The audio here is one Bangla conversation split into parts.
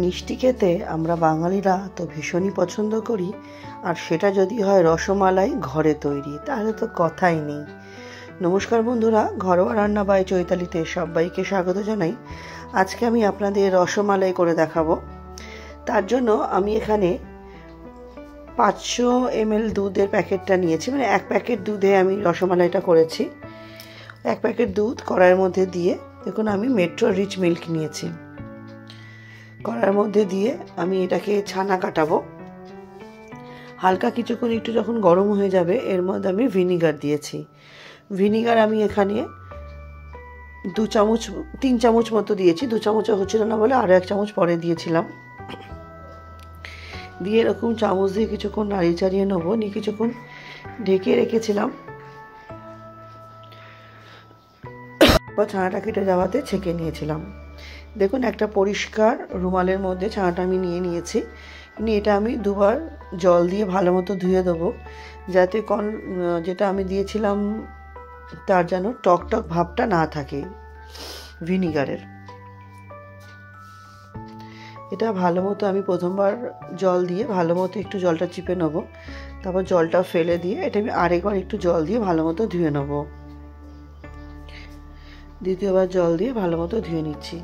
মিষ্টি খেতে আমরা বাঙালিরা তো ভীষণই পছন্দ করি, আর সেটা যদি হয় রসমালাই ঘরে তৈরি, তাহলে তো কথাই নেই। নমস্কার বন্ধুরা, ঘরোয়া রান্না বাই চৈতালিতে সবাইকে স্বাগত জানাই। আজকে আমি আপনাদের রসমালাই করে দেখাবো। তার জন্য আমি এখানে 500 ml দুধের প্যাকেটটা নিয়েছি, মানে এক প্যাকেট দুধে আমি রসমালাইটা করেছি। এক প্যাকেট দুধ কড়াইয়ের মধ্যে দিয়ে, দেখুন আমি মেট্রো রিচ মিল্ক নিয়েছি। কড়াইয়ের মধ্যে দিয়ে আমি এটাকে ছানা কাটাবো। হালকা কিছুক্ষণ একটু যখন গরম হয়ে যাবে, এর মধ্যে আমি ভিনিগার দিয়েছি। ভিনিগার আমি এখানে 3 চামচ মতো দিয়েছি। 2 চামচ হচ্ছিল না বলে আরও 1 চামচ পরে দিয়েছিলাম। দিয়ে এরকম চামচ দিয়ে কিছুক্ষণ নাড়িয়ে চাড়িয়ে নেবো, নিয়ে কিছুক্ষণ ঢেকে রেখেছিলাম। ছানাটা কেটে যাওয়াতে ছেঁকে নিয়েছিলাম। দেখুন একটা পরিষ্কার রুমালের মধ্যে ছানাটা আমি নিয়ে নিয়েছি। নিয়ে এটা আমি 2 বার জল দিয়ে ভালো মতো ধুয়ে দেবো, যাতে যেটা আমি দিয়েছিলাম তার যেন টক টক ভাবটা না থাকে ভিনিগারের। এটা ভালো মতো আমি প্রথমবার জল দিয়ে ভালো মতো একটু জলটা চিপে নেবো, তারপর জলটা ফেলে দিয়ে এটা আমি আরেকবার একটু জল দিয়ে ভালো মতো ধুয়ে নেবো। দ্বিতীয়বার জল দিয়ে ভালো মতো ধুয়ে নিচ্ছি।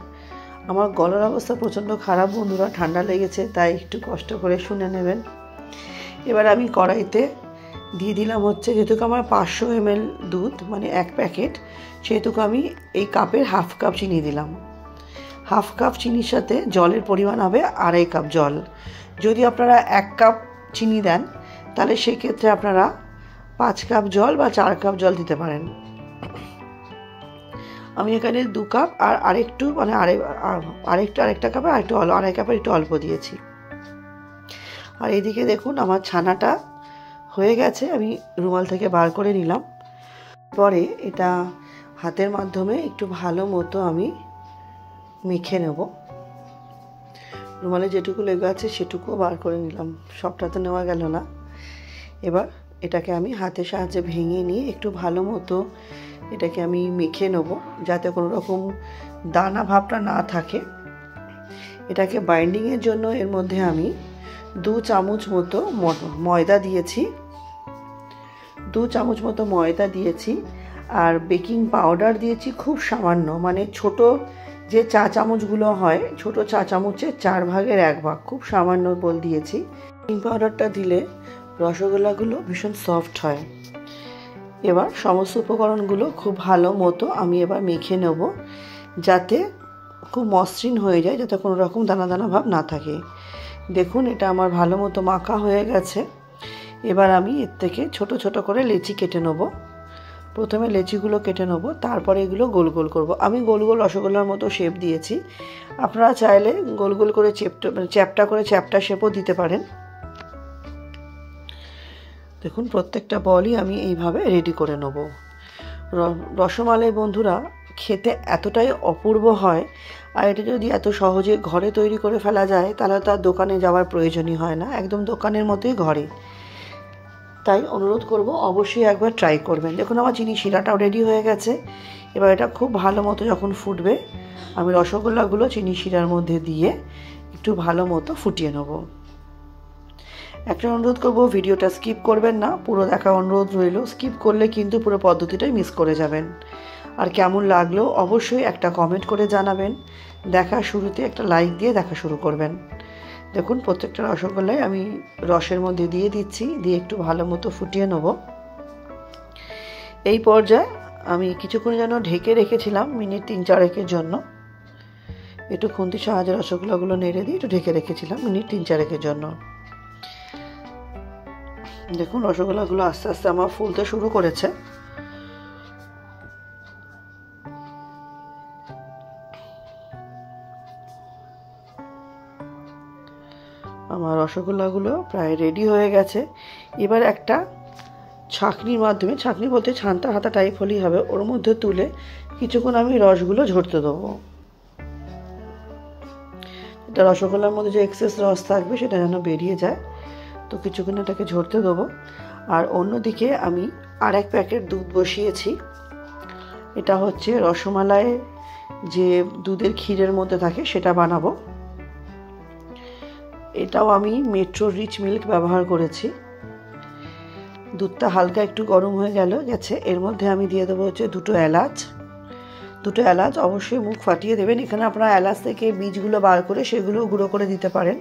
আমার গলার অবস্থা প্রচণ্ড খারাপ বন্ধুরা, ঠান্ডা লেগেছে, তাই একটু কষ্ট করে শুনে নেবেন। এবার আমি কড়াইতে দিয়ে দিলাম হচ্ছে, যেহেতু আমার 500 ml দুধ মানে এক প্যাকেট, সেহেতু আমি এই কাপের হাফ কাপ চিনি দিলাম। হাফ কাপ চিনির সাথে জলের পরিমাণ হবে 2.5 কাপ জল। যদি আপনারা 1 কাপ চিনি দেন, তাহলে সেক্ষেত্রে আপনারা 5 কাপ জল বা 4 কাপ জল দিতে পারেন। আমি এখানে 2 কাপ আর আরেকটু মানে আরেকটা কাপে আরেকটু 2.5 কাপের একটু অল্প দিয়েছি। আর এদিকে দেখুন আমার ছানাটা হয়ে গেছে, আমি রুমাল থেকে বার করে নিলাম। পরে এটা হাতের মাধ্যমে একটু ভালো মতো আমি মেখে নেব। রুমালে যেটুকু লেগে আছে সেটুকুও বার করে নিলাম, সবটা তো নেওয়া গেল না। এবার এটাকে আমি হাতের সাহায্যে ভেঙে নিয়ে একটু ভালো মতো এটাকে আমি মেখে নেব, যাতে কোনো রকম দানা ভাবটা না থাকে। এটাকে বাইন্ডিংয়ের জন্য এর মধ্যে আমি 2 চামচ মতো ময়দা দিয়েছি। 2 চামচ মতো ময়দা দিয়েছি, আর বেকিং পাউডার দিয়েছি খুব সামান্য, মানে ছোট যে চা চামচগুলো হয়, ছোট চা চামচের 4 ভাগের 1 ভাগ, খুব সামান্য বল দিয়েছি। বেকিং পাউডারটা দিলে রসগোল্লাগুলো ভীষণ সফট হয়। এবার সমস্ত উপকরণগুলো খুব ভালো মতো আমি এবার মেখে নেব, যাতে খুব মসৃণ হয়ে যায়, যাতে কোনো রকম দানা দানা ভাব না থাকে। দেখুন এটা আমার ভালো মতো মাখা হয়ে গেছে। এবার আমি এর থেকে ছোট ছোট করে লেচি কেটে নেব। প্রথমে লেচিগুলো কেটে নেব, তারপরে এগুলো গোল গোল করব। আমি গোল গোল রসগোল্লার মতো শেপ দিয়েছি, আপনারা চাইলে গোল গোল করে চ্যাপ্টা শেপও দিতে পারেন। দেখুন প্রত্যেকটা বলই আমি এইভাবে রেডি করে নেব। রসমালাই বন্ধুরা খেতে এতটাই অপূর্ব হয়, আর এটা যদি এত সহজে ঘরে তৈরি করে ফেলা যায়, তাহলে তো আর দোকানে যাওয়ার প্রয়োজনই হয় না, একদম দোকানের মতোই ঘরে। তাই অনুরোধ করব অবশ্যই একবার ট্রাই করবেন। দেখুন আমার চিনি শিরাটাও রেডি হয়ে গেছে। এবার এটা খুব ভালো মতো যখন ফুটবে, আমি রসগোল্লাগুলো চিনি শিরার মধ্যে দিয়ে একটু ভালো মতো ফুটিয়ে নেব। একটা অনুরোধ করব, ভিডিওটা স্কিপ করবেন না, পুরো দেখা অনুরোধ রইল। স্কিপ করলে কিন্তু পুরো পদ্ধতিটাই মিস করে যাবেন। আর কেমন লাগলো অবশ্যই একটা কমেন্ট করে জানাবেন। দেখা শুরুতে একটা লাইক দিয়ে দেখা শুরু করবেন। দেখুন প্রত্যেকটা রসগোল্লাই আমি রসের মধ্যে দিয়ে দিচ্ছি, দিয়ে একটু ভালো মতো ফুটিয়ে নেব। এই পর্যায়ে আমি কিছুক্ষণ যেন ঢেকে রেখেছিলাম, মিনিট 3-4 জন্য। একটু খুন্তির সাহায্যে রসগোল্লাগুলো নেড়ে দিয়ে একটু ঢেকে রেখেছিলাম মিনিট 3-4 জন্য। দেখুন রসগোল্লাগুলো আস্তে আস্তে আমার ফুলতে শুরু করেছে। আমার রসগোল্লাগুলো প্রায় রেডি হয়ে গেছে। এবার একটা ছাঁকনির মাধ্যমে, ছাঁকনি বলতে ছানটা হাতা টাইপ হলেই হবে, ওর মধ্যে তুলে কিছুক্ষণ আমি রসগুলো ঝরতে দেবো। এটা রসগোল্লার মধ্যে যে এক্সেস রস থাকবে সেটা যেন বেরিয়ে যায়, তো কিছুক্ষণ এটাকে ঝরতে দেবো। আর অন্যদিকে আমি আর 1 প্যাকেট দুধ বসিয়েছি। এটা হচ্ছে রসমালাই যে দুধের ক্ষীরের মধ্যে থাকে সেটা বানাবো। এটাও আমি মেট্রো রিচ মিল্ক ব্যবহার করেছি। দুধটা হালকা একটু গরম হয়ে গেছে। এর মধ্যে আমি দিয়ে দেবো হচ্ছে দুটো এলাচ। অবশ্যই মুখ ফাটিয়ে দেবেন। এখানে আপনারা এলাচ থেকে বীজগুলো বার করে সেগুলো গুঁড়ো করে দিতে পারেন।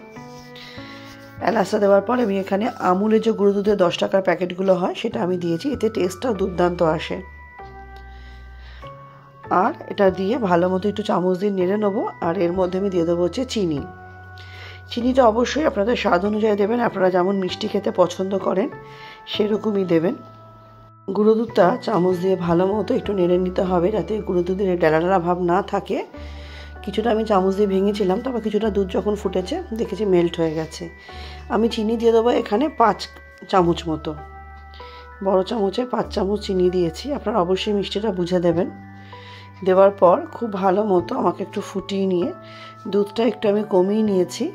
এলাচটা দেওয়ার পর আমি এখানে আমুলের যে গুঁড়ো দুধের 10 টাকার প্যাকেটগুলো হয় সেটা আমি দিয়েছি। এতে টেস্টটা দুর্দান্ত আসে। আর এটা দিয়ে ভালো মতো একটু চামচ দিয়ে নেড়ে নেবো। আর এর মধ্যে আমি দিয়ে দেবো হচ্ছে চিনিটা অবশ্যই আপনাদের স্বাদ অনুযায়ী দেবেন। আপনারা যেমন মিষ্টি খেতে পছন্দ করেন সেরকমই দেবেন। গুঁড়ো দুধটা চামচ দিয়ে ভালো মতো একটু নেড়ে নিতে হবে, যাতে গুঁড়ো দুধের ডালা ভাব না থাকে। কিছুটা আমি চামচ দিয়ে ভেঙেছিলাম, তারপর কিছুটা দুধ যখন ফুটেছে দেখেছি মেল্ট হয়ে গেছে। আমি চিনি দিয়ে দেবো এখানে 5 চামচ মতো। বড় চামচে 5 চামচ চিনি দিয়েছি। আপনারা অবশ্যই মিষ্টিটা বুঝে দেবেন। দেওয়ার পর খুব ভালো মতো আমাকে একটু ফুটিয়ে নিয়ে দুধটা একটু আমি কমিয়ে নিয়েছি।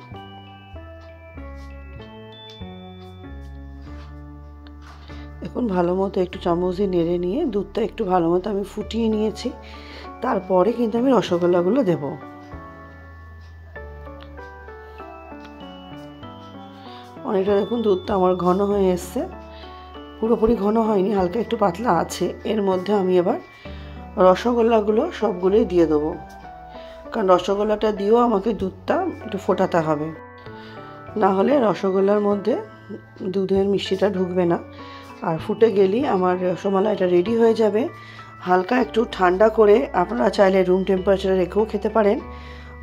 এখন ভালো মতো একটু চামচ দিয়ে নেড়ে নিয়ে দুধটা একটু ভালো মতো আমি ফুটিয়ে নিয়েছি। তারপরে কিন্তু আমি রসগোল্লাগুলো দেব। অনেকটা দেখুন দুধটা আমার ঘন হয়ে এসছে, পুরোপুরি ঘন হয়নি, হালকা একটু পাতলা আছে। এর মধ্যে আমি এবার রসগোল্লাগুলো সবগুলোই দিয়ে দেবো, কারণ রসগোল্লাটা দিয়েও আমাকে দুধটা একটু ফোটাতে হবে, না হলে রসগোল্লার মধ্যে দুধের মিষ্টিটা ঢুকবে না। আর ফুটে গেলেই আমার রসমালাইটা রেডি হয়ে যাবে। হালকা একটু ঠান্ডা করে আপনারা চাইলে রুম টেম্পারেচারে রেখেও খেতে পারেন,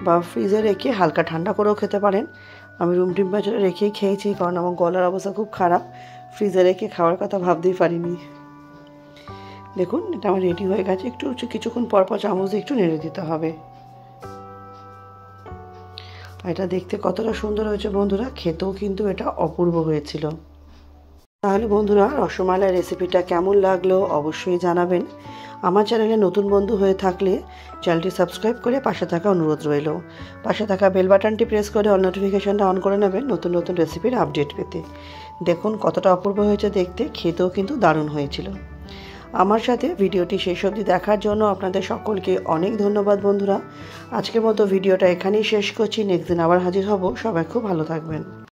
বা ফ্রিজে রেখে হালকা ঠান্ডা করেও খেতে পারেন। আমি রুম টেম্পারেচারে রেখেই খেয়েছি, কারণ আমার গলার অবস্থা খুব খারাপ। ফ্রিজে রেখে খাওয়ার কথা ভাবতেই পারিনি। দেখুন এটা আমার রেডি হয়ে গেছে। একটু কিছুক্ষণ পর চামচ দিয়ে একটু নেড়ে দিতে হবে। এটা দেখতে কতটা সুন্দর হয়েছে বন্ধুরা, খেতেও কিন্তু এটা অপূর্ব হয়েছিল। তাহলে বন্ধুরা রসমালাই রেসিপিটা কেমন লাগলো অবশ্যই জানাবেন। আমার চ্যানেলে নতুন বন্ধু হয়ে থাকলে চ্যানেলটি সাবস্ক্রাইব করে পাশে থাকা অনুরোধ রইল। পাশে থাকা বেল বাটনটি প্রেস করে অল নোটিফিকেশনটা অন করে নেবেন নতুন নতুন রেসিপির আপডেট পেতে। দেখুন কতটা অপূর্ব হয়েছে দেখতে, খেতেও কিন্তু দারুণ হয়েছিল। আমার সাথে ভিডিওটি শেষ অবধি দেখার জন্য আপনাদের সকলকে অনেক ধন্যবাদ বন্ধুরা। আজকের মতো ভিডিওটা এখানেই শেষ করছি। নেক্সট দিন আবার হাজির হব। সবাই খুব ভালো থাকবেন।